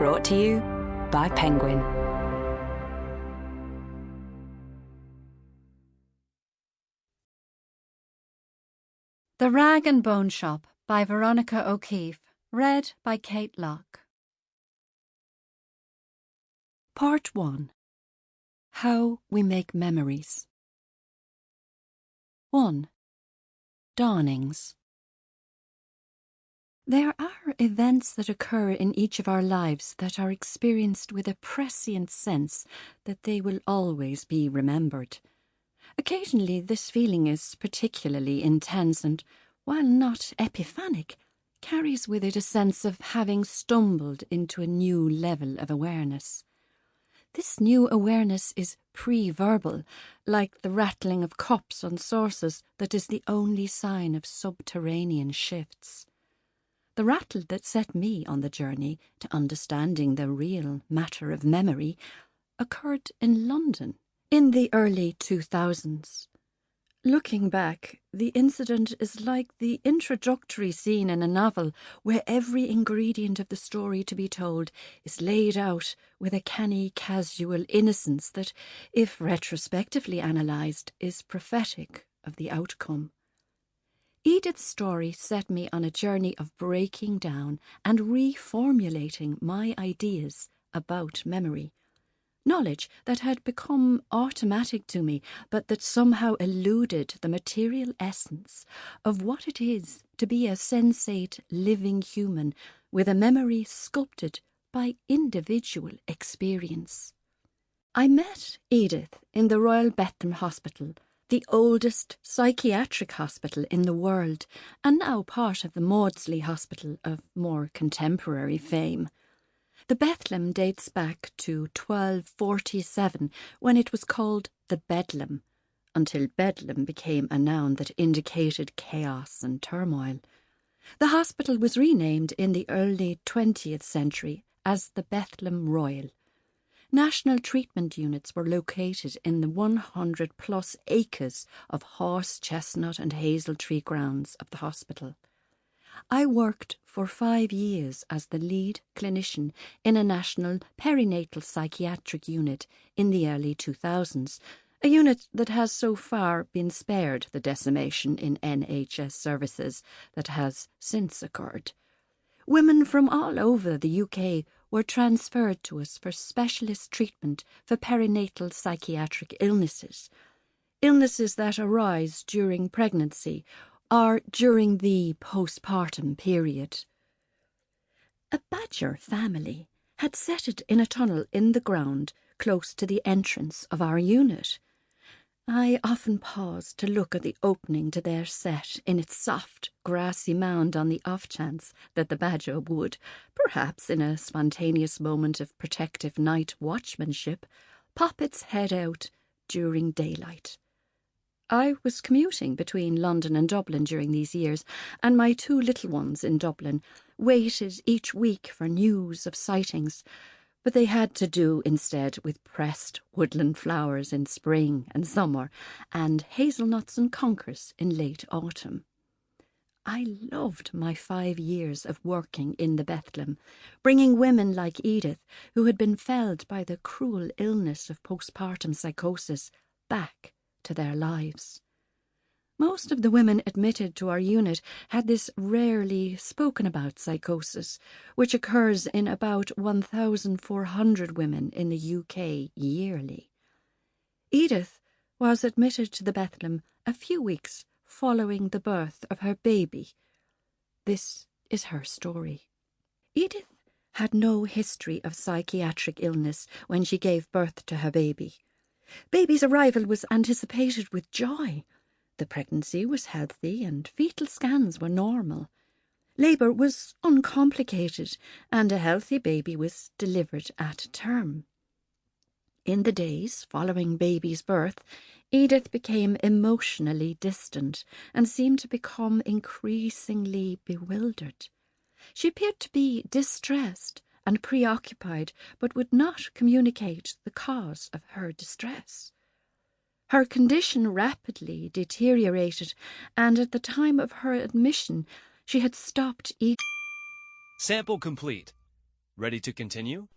Brought to you by Penguin. The Rag and Bone Shop by Veronica O'Keeffe. Read by Kate Locke. Part 1. How we make memories. 1. Dawnings. There are events that occur in each of our lives that are experienced with a prescient sense that they will always be remembered. Occasionally this feeling is particularly intense and, while not epiphanic, carries with it a sense of having stumbled into a new level of awareness. This new awareness is pre-verbal, like the rattling of cups on saucers that is the only sign of subterranean shifts. The rattle that set me on the journey to understanding the real matter of memory occurred in London in the early 2000s. Looking back, the incident is like the introductory scene in a novel where every ingredient of the story to be told is laid out with a canny, casual innocence that, if retrospectively analysed, is prophetic of the outcome. Edith's story set me on a journey of breaking down and reformulating my ideas about memory. Knowledge that had become automatic to me, but that somehow eluded the material essence of what it is to be a sensate living human with a memory sculpted by individual experience. I met Edith in the Royal Bethlem Hospital, the oldest psychiatric hospital in the world, and now part of the Maudsley Hospital of more contemporary fame. The Bethlem dates back to 1247, when it was called the Bedlam, until Bedlam became a noun that indicated chaos and turmoil. The hospital was renamed in the early 20th century as the Bethlem Royal. National treatment units were located in the 100-plus acres of horse, chestnut and hazel tree grounds of the hospital. I worked for 5 years as the lead clinician in a national perinatal psychiatric unit in the early 2000s, a unit that has so far been spared the decimation in NHS services that has since occurred. Women from all over the UK were transferred to us for specialist treatment for perinatal psychiatric illnesses that arise during pregnancy or during the postpartum period. A badger family had settled in a tunnel in the ground close to the entrance of our unit. I often paused to look at the opening to their set in its soft, grassy mound on the off chance that the badger would, perhaps in a spontaneous moment of protective night watchmanship, pop its head out during daylight. I was commuting between London and Dublin during these years, and my 2 little ones in Dublin waited each week for news of sightings, but they had to do instead with pressed woodland flowers in spring and summer, and hazelnuts and conkers in late autumn. I loved my 5 years of working in the Bethlem, bringing women like Edith, who had been felled by the cruel illness of postpartum psychosis, back to their lives. Most of the women admitted to our unit had this rarely spoken about psychosis, which occurs in about 1,400 women in the UK yearly. Edith was admitted to the Bethlem a few weeks following the birth of her baby. This is her story. Edith had no history of psychiatric illness when she gave birth to her baby. Baby's arrival was anticipated with joy. The pregnancy was healthy and fetal scans were normal. Labour was uncomplicated and a healthy baby was delivered at term. In the days following baby's birth, Edith became emotionally distant and seemed to become increasingly bewildered. She appeared to be distressed and preoccupied, but would not communicate the cause of her distress. Her condition rapidly deteriorated, and at the time of her admission, she had stopped eating. Sample complete. Ready to continue?